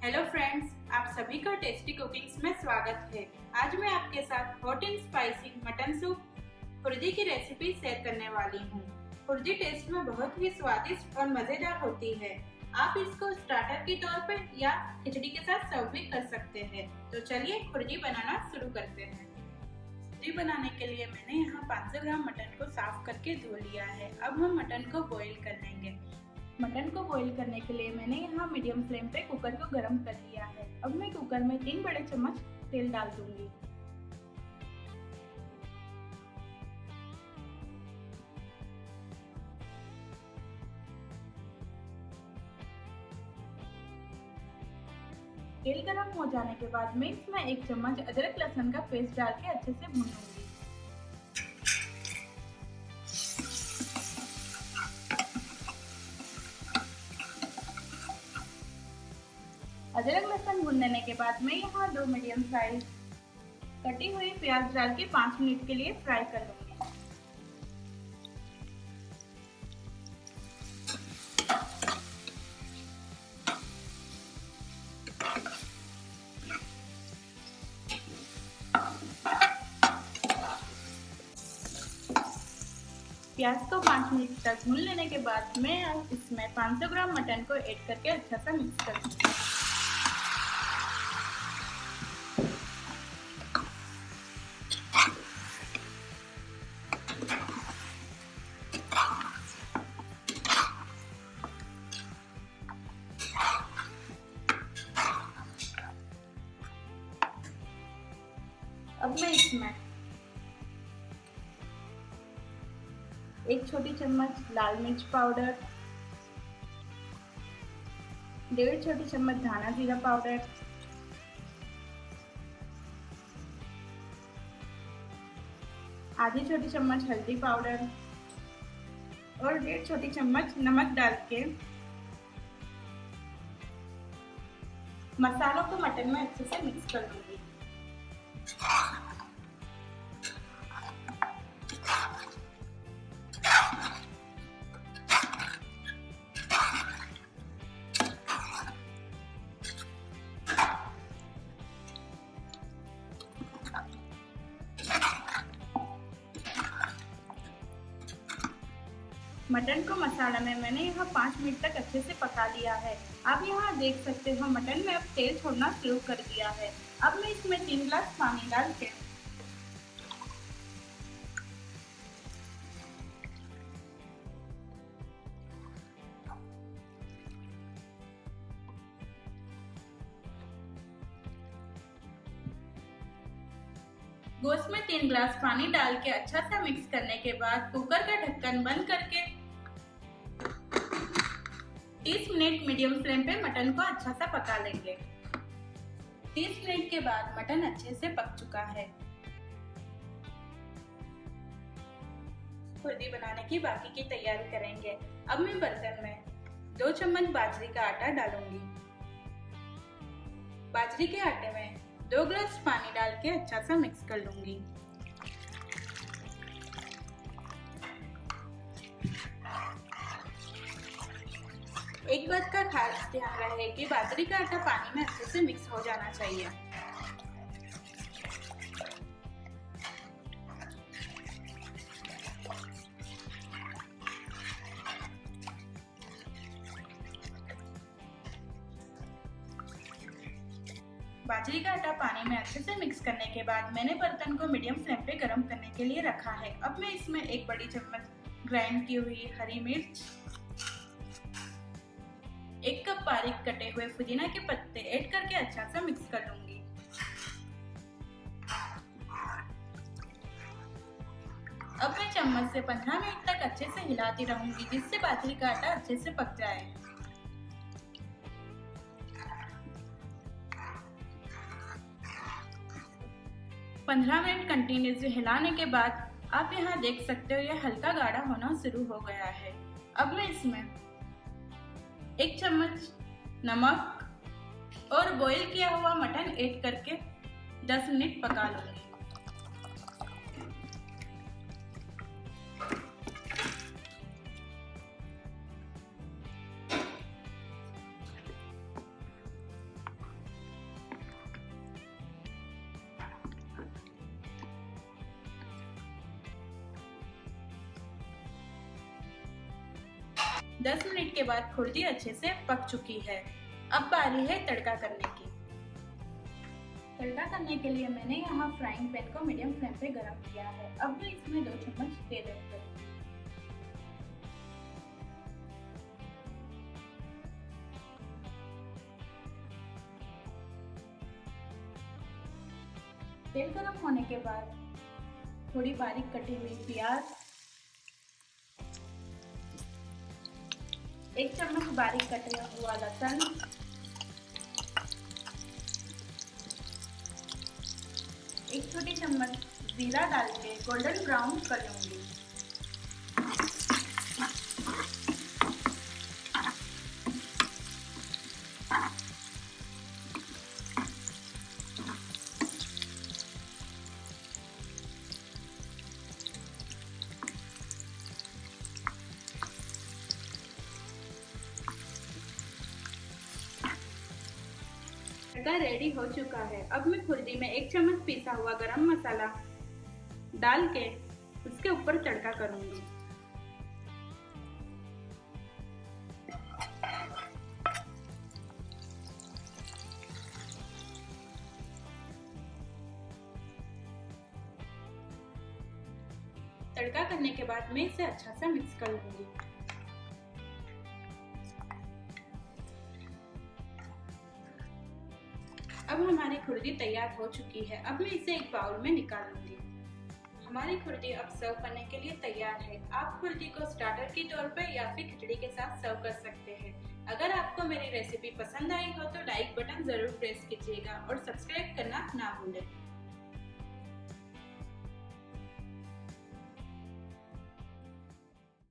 Hello friends, आप सभी का टेस्टी कुकिंग्स में स्वागत है। आज मैं आपके साथ hot and spicy mutton soup khurdi की रेसिपी शेयर करने वाली हूँ। खुर्दी टेस्ट में बहुत ही स्वादिष्ट और मजेदार होती है। आप इसको स्टार्टर के तौर पर या खिचड़ी के साथ सर्व भी कर सकते हैं। तो चलिए खुर्दी बनाना शुरू करते हैं। खुर्दी बनाने के लिए मैंने यहाँ 500 ग्राम मटन को साफ करके धो लिया है। अब हम मटन को बॉईल कर लेंगे। मटन को बॉईल करने के लिए मैंने यहाँ मीडियम फ्लेम पे कुकर को गर्म कर लिया है। अब मैं कुकर में 3 बड़े चम्मच तेल डाल दूंगी। तेल गर्म हो जाने के बाद मैं इसमें 1 चम्मच अदरक लहसुन का पेस्ट डाल के अच्छे से भून लूंगी। अदरक लहसुन भून लेने के बाद मैं यहाँ 2 मीडियम साइज कटी हुई प्याज डाल के 5 मिनट के लिए फ्राई कर लूंगी। प्याज को 5 मिनट तक भून लेने के बाद मैं इसमें 500 ग्राम मटन को ऐड करके अच्छा सा मिक्स कर दूंगी। अब मैं इसमें 1 छोटी चम्मच लाल मिर्च पाउडर, 1.5 छोटी चम्मच धाना जीरा पाउडर, आधी छोटी चम्मच हल्दी पाउडर और 1.5 छोटी चम्मच नमक डाल के मसालों को मटन में अच्छे से मिक्स कर लूंगी। मटन को मसाला में मैंने यहाँ 5 मिनट तक अच्छे से पका लिया है। आप यहाँ देख सकते हो मटन में अब तेल छोड़ना शुरू कर दिया है। अब मैं इसमें 3 गिलास पानी डाल के गोश्त में 3 गिलास पानी डाल के अच्छा सा मिक्स करने के बाद कुकर का ढक्कन बंद करके 30 मिनट मीडियम फ्लेम पे मटन को अच्छा सा पका लेंगे। 30 मिनट के बाद मटन अच्छे से पक चुका है। खुर्दी बनाने की बाकी की तैयारी करेंगे। अब मैं बर्तन में 2 चम्मच बाजरे का आटा डालूंगी। बाजरे के आटे में 2 गिलास पानी डाल के अच्छा सा मिक्स कर लूंगी। एक बात का खास ध्यान रहे कि बाजरे का आटा पानी में अच्छे से मिक्स हो जाना चाहिए। बाजरे का आटा पानी में अच्छे से मिक्स करने के बाद मैंने बर्तन को मीडियम फ्लेम पे गरम करने के लिए रखा है। अब मैं इसमें 1 बड़ी चम्मच ग्राइंड की हुई हरी मिर्च, 1 कप बारीक कटे हुए पुदीना के पत्ते ऐड करके अच्छा सा मिक्स कर लूंगी। अब मैं चम्मच से 15 मिनट तक अच्छे से हिलाती रहूंगी जिससे बाजरे का आटा अच्छे से पक जाए। पंद्रह मिनट कंटिन्यूसली हिलाने के बाद आप यहाँ देख सकते हो यह हल्का गाढ़ा होना शुरू हो गया है। अब मैं इसमें 1 चम्मच नमक और बॉईल किया हुआ मटन ऐड करके 10 मिनट पका लूंगी। 10 मिनट के बाद खुर्दी अच्छे से पक चुकी है। अब बारी है तड़का करने की। तड़का करने के लिए मैंने यहाँ फ्राइंग पैन को मीडियम फ्लेम पे गरम किया है। अब मैं इसमें 2 चम्मच तेल ऐड करूँगी। तेल गरम होने के बाद थोड़ी बारीक कटी हुई प्याज, 1 चम्मच बारीक कटा हुआ लहसुन, 1 छोटी चम्मच जीरा डाल के गोल्डन ब्राउन कर लूंगी। तड़का रेडी हो चुका है। अब मैं खुर्दी में 1 चम्मच पिसा हुआ गरम मसाला डाल के उसके ऊपर तड़का करूंगी। तड़का करने के बाद मैं इसे अच्छा सा मिक्स कर लूंगी। अब हमारी खुर्दी तैयार हो चुकी है। अब मैं इसे एक बाउल में निकाल लूंगी। हमारी खुर्दी अब सर्व करने के लिए तैयार है। आप खुर्दी को स्टार्टर के तौर पर या फिर खिचड़ी के साथ सर्व कर सकते हैं। अगर आपको मेरी रेसिपी पसंद आई हो तो लाइक बटन जरूर प्रेस कीजिएगा और सब्सक्राइब करना ना भूलें।